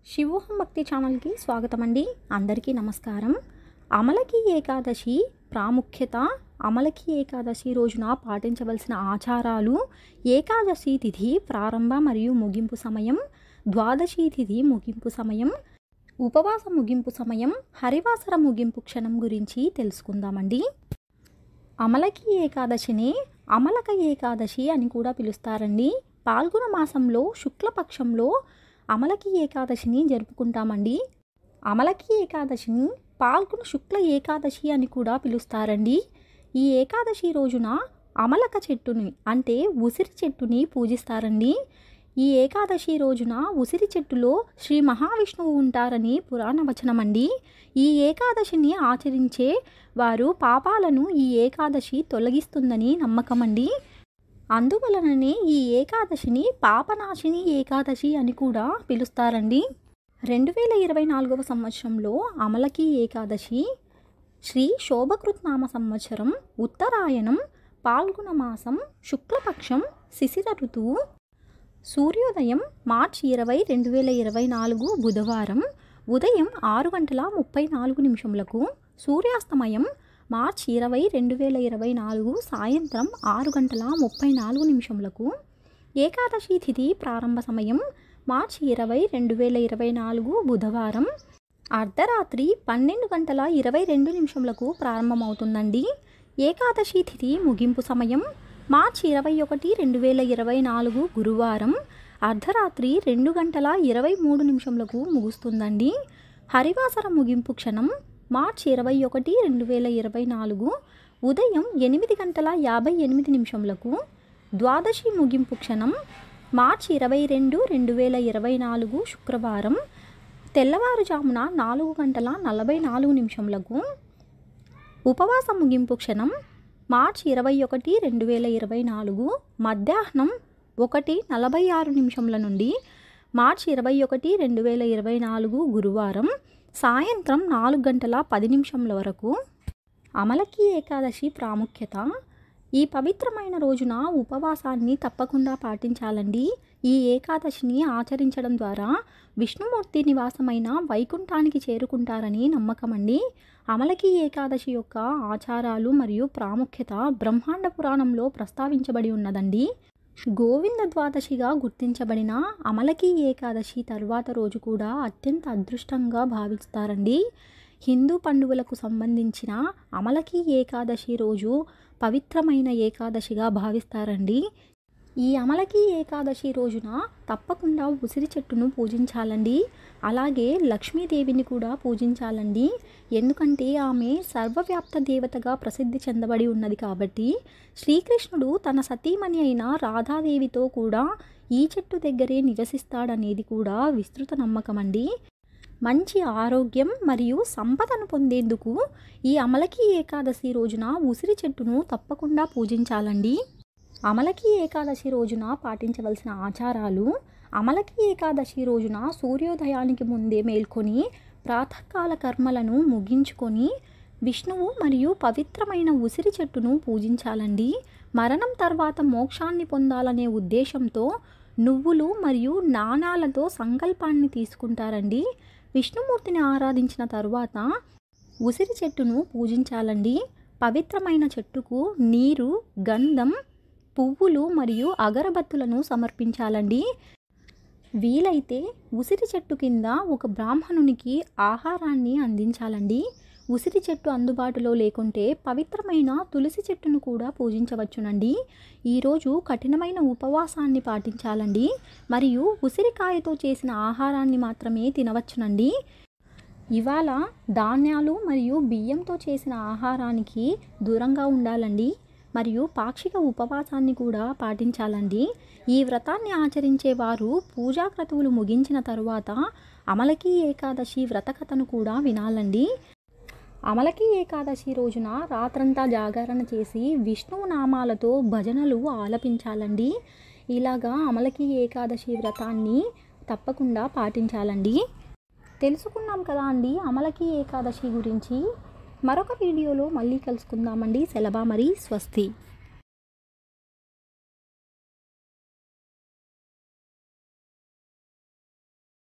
శివోహం భక్తి ఛానల్కి స్వాగతం అండి. అందరికీ నమస్కారం. అమలకి ఏకాదశి ప్రాముఖ్యత, అమలకి ఏకాదశి రోజున పాటించవలసిన ఆచారాలు, ఏకాదశి తిథి ప్రారంభ మరియు ముగింపు సమయం, ద్వాదశి తిథి ముగింపు సమయం, ఉపవాస ముగింపు సమయం, హరివాసర ముగింపు క్షణం గురించి తెలుసుకుందామండి. అమలకి ఏకాదశిని అమలక ఏకాదశి అని కూడా పిలుస్తారండి. పాల్గొన మాసంలో శుక్లపక్షంలో అమలకి ఏకాదశిని జరుపుకుంటామండి. అమలకి ఏకాదశిని పాల్గొన శుక్ల ఏకాదశి అని కూడా పిలుస్తారండి. ఈ ఏకాదశి రోజున అమలక చెట్టుని అంటే ఉసిరి చెట్టుని పూజిస్తారండి. ఈ ఏకాదశి రోజున ఉసిరి చెట్టులో శ్రీ మహావిష్ణువు ఉంటారని పురాణ వచనం అండి. ఈ ఏకాదశిని ఆచరించే వారు పాపాలను ఈ ఏకాదశి తొలగిస్తుందని నమ్మకం అండి. అందువలననే ఈ ఏకాదశిని పాపనాశిని ఏకాదశి అని కూడా పిలుస్తారండి. 2024 సంవత్సరంలో అమలకి ఏకాదశి శ్రీ శోభకృత్నామ సంవత్సరం ఉత్తరాయణం పాల్గొన మాసం శుక్లపక్షం శిశిర ఋతువు సూర్యోదయం మార్చి 20, 2024 బుధవారం ఉదయం 6:34 సూర్యాస్తమయం మార్చి 20, 2024 సాయంత్రం 6:34 ఏకాదశి తిథి ప్రారంభ సమయం మార్చి 20, 2024 బుధవారం అర్ధరాత్రి 12:22 ప్రారంభమవుతుందండి. ఏకాదశి తిథి ముగింపు సమయం మార్చి 21, 2024 గురువారం అర్ధరాత్రి 2:23 ముగుస్తుందండి. హరివాసర ముగింపు క్షణం మార్చి 21, 2024 ఉదయం 8:58 ద్వాదశి ముగింపు క్షణం మార్చి 22, 2024 శుక్రవారం తెల్లవారుజామున 4:44 ఉపవాస ముగింపు క్షణం మార్చి 21, 2024 మధ్యాహ్నం 1:46 నుండి మార్చి 21, 2024 గురువారం సాయంత్రం 4:10 వరకు. అమలకి ఏకాదశి ప్రాముఖ్యత. ఈ పవిత్రమైన రోజున ఉపవాసాన్ని తప్పకుండా పాటించాలండి. ఈ ఏకాదశిని ఆచరించడం ద్వారా విష్ణుమూర్తి నివాసమైన వైకుంఠానికి చేరుకుంటారని నమ్మకమండి. అమలకి ఏకాదశి యొక్క ఆచారాలు మరియు ప్రాముఖ్యత బ్రహ్మాండ పురాణంలో ప్రస్తావించబడి ఉన్నదండి. గోవింద ద్వాదశిగా గుర్తించబడిన అమలకి ఏకాదశి తర్వాత రోజు కూడా అత్యంత అదృష్టంగా భావిస్తారండి. హిందూ పండుగలకు సంబంధించిన అమలకి ఏకాదశి రోజు పవిత్రమైన ఏకాదశిగా భావిస్తారండి. ఈ అమలకి ఏకాదశి రోజున తప్పకుండా ఉసిరి చెట్టును పూజించాలండి. అలాగే లక్ష్మీదేవిని కూడా పూజించాలండి. ఎందుకంటే ఆమె సర్వవ్యాప్త దేవతగా ప్రసిద్ధి చెందబడి ఉన్నది కాబట్టి శ్రీకృష్ణుడు తన సతీమణి అయిన రాధాదేవితో కూడా ఈ చెట్టు దగ్గరే నివసిస్తాడనేది కూడా విస్తృత నమ్మకం అండి. మంచి ఆరోగ్యం మరియు సంపదను పొందేందుకు ఈ అమలకి ఏకాదశి రోజున ఉసిరి చెట్టును తప్పకుండా పూజించాలండి. అమలకి ఏకాదశి రోజున పాటించవలసిన ఆచారాలు. అమలకి ఏకాదశి రోజున సూర్యోదయానికి ముందే మేల్కొని ప్రాతకాల కర్మలను ముగించుకొని విష్ణువు మరియు పవిత్రమైన ఉసిరి చెట్టును పూజించాలండి. మరణం తర్వాత మోక్షాన్ని పొందాలనే ఉద్దేశంతో నువ్వులు మరియు నాణాలతో సంకల్పాన్ని తీసుకుంటారండి. విష్ణుమూర్తిని ఆరాధించిన తరువాత ఉసిరి చెట్టును పూజించాలండి. పవిత్రమైన చెట్టుకు నీరు, గంధం, పువ్వులు మరియు అగరబత్తులను సమర్పించాలండి. వీలైతే ఉసిరి చెట్టు కింద ఒక బ్రాహ్మణునికి ఆహారాన్ని అందించాలండి. ఉసిరి చెట్టు అందుబాటులో లేకుంటే పవిత్రమైన తులసి చెట్టును కూడా పూజించవచ్చునండి. ఈరోజు కఠినమైన ఉపవాసాన్ని పాటించాలండి మరియు ఉసిరికాయతో చేసిన ఆహారాన్ని మాత్రమే తినవచ్చునండి. ఇవాళ ధాన్యాలు మరియు బియ్యంతో చేసిన ఆహారానికి దూరంగా ఉండాలండి మరియు పాక్షిక ఉపవాసాన్ని కూడా పాటించాలండి. ఈ వ్రతాన్ని ఆచరించే వారు పూజా క్రతువులు ముగించిన తరువాత అమలకి ఏకాదశి వ్రతకథను కూడా వినాలండి. అమలకి ఏకాదశి రోజున రాత్రంతా జాగరణ చేసి విష్ణువు నామాలతో భజనలు ఆలపించాలండి. ఇలాగా అమలకి ఏకాదశి వ్రతాన్ని తప్పకుండా పాటించాలండి. తెలుసుకున్నాం కదా అండి అమలకి ఏకాదశి గురించి. మరొక వీడియోలో మళ్ళీ కలుసుకుందామండి. సెలవు మరి, స్వస్తి.